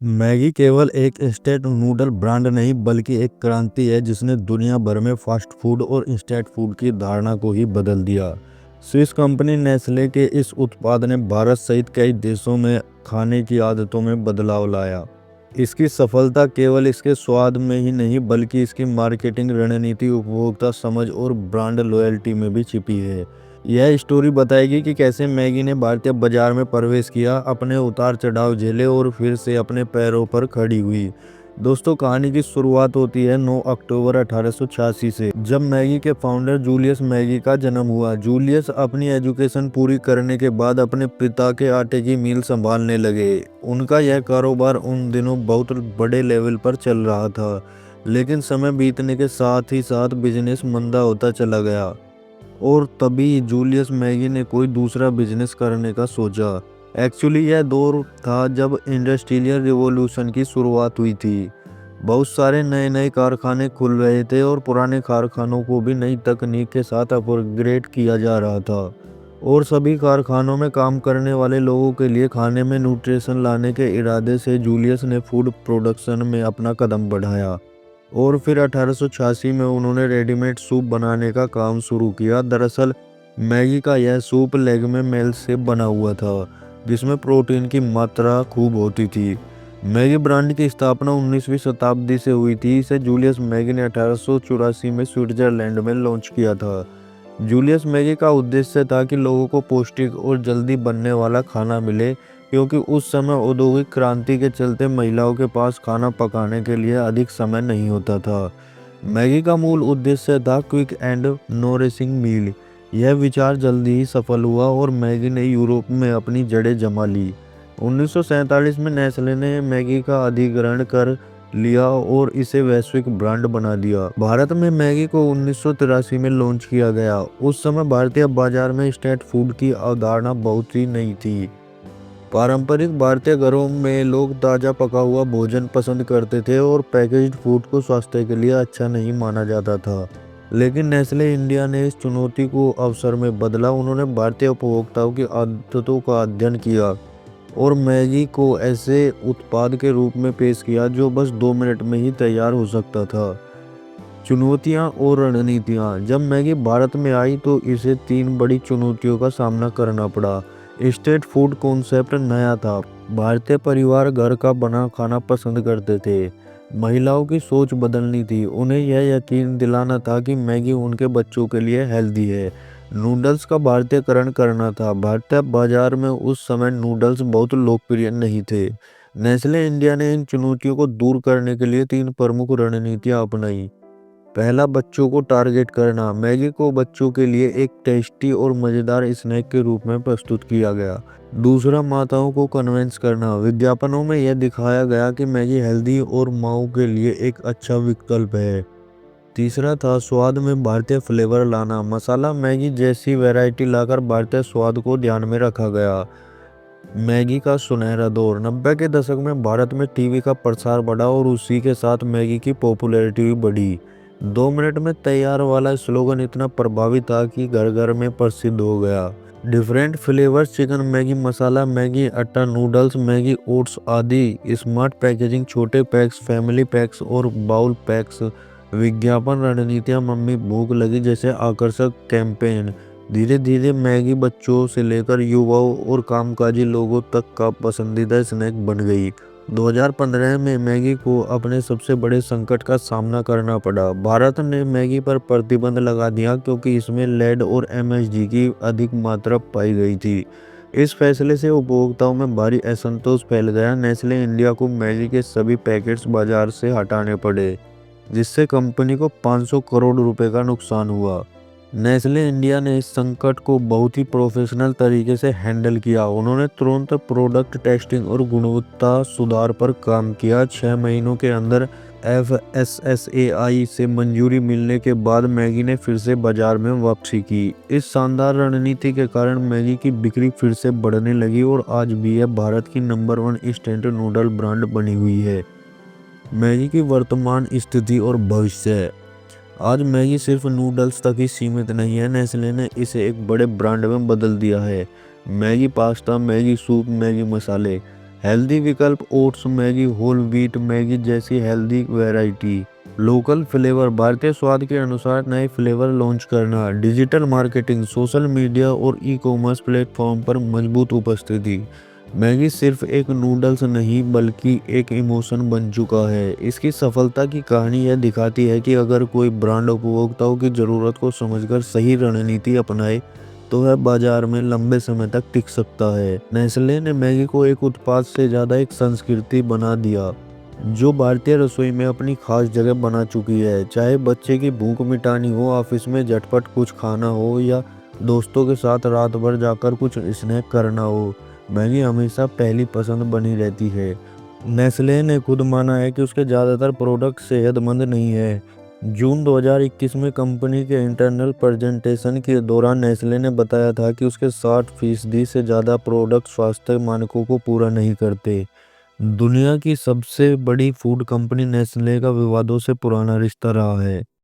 Maggi केवल एक instant noodle brand नहीं बल्कि एक क्रांति है जिसने दुनिया भर में फास्ट फूड और इंस्टेंट फूड की धारणा को ही बदल दिया। स्विस कंपनी नेस्ले के इस उत्पाद ने भारत सहित कई देशों में खाने की आदतों में बदलाव लाया। इसकी सफलता केवल इसके स्वाद में ही नहीं बल्कि इसकी मार्केटिंग रणनीति, उपभोक्ता समझ और ब्रांड लॉयल्टी में भी छिपी है। यह स्टोरी बताएगी कि कैसे मैगी ने भारतीय बाजार में प्रवेश किया, अपने उतार चढ़ाव झेले और फिर से अपने पैरों पर खड़ी हुई। दोस्तों, कहानी की शुरुआत होती है 9 अक्टूबर 1886 से, जब मैगी के फाउंडर जूलियस मैगी का जन्म हुआ। जूलियस अपनी एजुकेशन पूरी करने के बाद अपने पिता के आटे की मिल संभालने लगे। उनका यह कारोबार उन दिनों बहुत बड़े लेवल पर चल रहा था, लेकिन समय बीतने के साथ ही साथ बिजनेस मंदा होता चला गया और तभी जूलियस मैगी ने कोई दूसरा बिजनेस करने का सोचा। एक्चुअली यह दौर था जब इंडस्ट्रियल रिवॉल्यूशन की शुरुआत हुई थी। बहुत सारे नए नए कारखाने खुल रहे थे और पुराने कारखानों को भी नई तकनीक के साथ अपग्रेड किया जा रहा था, और सभी कारखानों में काम करने वाले लोगों के लिए खाने में न्यूट्रिशन लाने के इरादे से जूलियस ने फूड प्रोडक्शन में अपना कदम बढ़ाया। और फिर 1886 में उन्होंने रेडीमेड सूप बनाने का काम शुरू किया। दरअसल मैगी का यह सूप लेग में मेल से बना हुआ था, जिसमें प्रोटीन की मात्रा खूब होती थी। मैगी ब्रांड की स्थापना 19वीं शताब्दी से हुई थी। इसे जूलियस मैगी ने 1884 में स्विट्जरलैंड में लॉन्च किया था। जूलियस मैगी का उद्देश्य था कि लोगों को पौष्टिक और जल्दी बनने वाला खाना मिले, क्योंकि उस समय औद्योगिक क्रांति के चलते महिलाओं के पास खाना पकाने के लिए अधिक समय नहीं होता था। मैगी का मूल उद्देश्य था क्विक एंड नोरिशिंग मील। यह विचार जल्दी ही सफल हुआ और मैगी ने यूरोप में अपनी जड़ें जमा ली। 1947 में नेस्ले ने मैगी का अधिग्रहण कर लिया और इसे वैश्विक ब्रांड बना दिया। भारत में मैगी को 1983 में लॉन्च किया गया। उस समय भारतीय बाजार में स्ट्रीट फूड की अवधारणा बहुत ही नई थी। पारंपरिक भारतीय घरों में लोग ताज़ा पका हुआ भोजन पसंद करते थे और पैकेज्ड फूड को स्वास्थ्य के लिए अच्छा नहीं माना जाता था। लेकिन नेस्ले इंडिया ने इस चुनौती को अवसर में बदला। उन्होंने भारतीय उपभोक्ताओं की आदतों का अध्ययन किया और मैगी को ऐसे उत्पाद के रूप में पेश किया जो बस 2 मिनट में ही तैयार हो सकता था। चुनौतियां और रणनीतियां। जब मैगी भारत में आई तो इसे 3 बड़ी चुनौतियों का सामना करना पड़ा। स्ट्रीट फूड कॉन्सेप्ट नया था। भारतीय परिवार घर का बना खाना पसंद करते थे। महिलाओं की सोच बदलनी थी। उन्हें यह यकीन दिलाना था कि मैगी उनके बच्चों के लिए हेल्दी है। नूडल्स का भारतीयकरण करना था। भारतीय बाजार में उस समय नूडल्स बहुत लोकप्रिय नहीं थे। नेस्ले इंडिया ने इन चुनौतियों को दूर करने के लिए 3 प्रमुख रणनीतियां अपनाई। पहला, बच्चों को टारगेट करना। मैगी को बच्चों के लिए एक टेस्टी और मज़ेदार स्नैक के रूप में प्रस्तुत किया गया। दूसरा, माताओं को कन्विंस करना। विज्ञापनों में यह दिखाया गया कि मैगी हेल्दी और माँओं के लिए एक अच्छा विकल्प है। तीसरा था स्वाद में भारतीय फ्लेवर लाना। मसाला मैगी जैसी वैरायटी लाकर भारतीय स्वाद को ध्यान में रखा गया। मैगी का सुनहरा दौर। 90 के दशक में भारत में टीवी का प्रसार बढ़ा और उसी के साथ मैगी की पॉपुलैरिटी भी बढ़ी। 2 मिनट में तैयार वाला स्लोगन इतना प्रभावी था कि घर घर में प्रसिद्ध हो गया। डिफरेंट फ्लेवर्स, चिकन मैगी मसाला, मैगी आटा नूडल्स, मैगी ओट्स आदि। स्मार्ट पैकेजिंग, छोटे पैक्स, फैमिली पैक्स और बाउल पैक्स। विज्ञापन रणनीतियाँ, मम्मी भूख लगी जैसे आकर्षक कैंपेन। धीरे धीरे मैगी बच्चों से लेकर युवाओं और कामकाजी लोगों तक का पसंदीदा स्नैक बन गई। 2015 में मैगी को अपने सबसे बड़े संकट का सामना करना पड़ा। भारत ने मैगी पर प्रतिबंध लगा दिया क्योंकि इसमें लेड और एमएसजी की अधिक मात्रा पाई गई थी। इस फैसले से उपभोक्ताओं में भारी असंतोष फैल गया। नेस्ले इंडिया को मैगी के सभी पैकेट्स बाजार से हटाने पड़े, जिससे कंपनी को 500 करोड़ रुपए का नुकसान हुआ। नेस्ले इंडिया ने इस संकट को बहुत ही प्रोफेशनल तरीके से हैंडल किया। उन्होंने तुरंत प्रोडक्ट टेस्टिंग और गुणवत्ता सुधार पर काम किया। 6 महीनों के अंदर FSSAI से मंजूरी मिलने के बाद मैगी ने फिर से बाजार में वापसी की। इस शानदार रणनीति के कारण मैगी की बिक्री फिर से बढ़ने लगी और आज भी यह भारत की नंबर 1 इंस्टेंट नूडल ब्रांड बनी हुई है। मैगी की वर्तमान स्थिति और भविष्य। आज मैगी सिर्फ नूडल्स तक ही सीमित नहीं है। नेस्ले ने इसे एक बड़े ब्रांड में बदल दिया है। Maggi pasta, Maggi soup, Maggi मसाले। हेल्दी विकल्प oats Maggi, whole wheat Maggi जैसी हेल्दी वैरायटी। लोकल फ्लेवर, भारतीय स्वाद के अनुसार नए फ्लेवर लॉन्च करना। डिजिटल मार्केटिंग, सोशल मीडिया और ई कॉमर्स प्लेटफॉर्म पर मजबूत उपस्थिति। मैगी सिर्फ एक नूडल्स नहीं बल्कि एक इमोशन बन चुका है। इसकी सफलता की कहानी यह दिखाती है कि अगर कोई ब्रांड उपभोक्ताओं की ज़रूरत को समझकर सही रणनीति अपनाए तो वह बाजार में लंबे समय तक टिक सकता है। नेस्ले ने मैगी को एक उत्पाद से ज़्यादा एक संस्कृति बना दिया जो भारतीय रसोई में अपनी खास जगह बना चुकी है। चाहे बच्चे की भूख मिटानी हो, ऑफिस में झटपट कुछ खाना हो या दोस्तों के साथ रात भर जाकर कुछ स्नैक करना हो, मैगी हमेशा पहली पसंद बनी रहती है। नेस्ले ने खुद माना है कि उसके ज़्यादातर प्रोडक्ट सेहतमंद नहीं है। जून 2021 में कंपनी के इंटरनल प्रेजेंटेशन के दौरान नेस्ले ने बताया था कि उसके 60% से ज़्यादा प्रोडक्ट स्वास्थ्य मानकों को पूरा नहीं करते। दुनिया की सबसे बड़ी फूड कंपनी नेस्ले का विवादों से पुराना रिश्ता रहा है।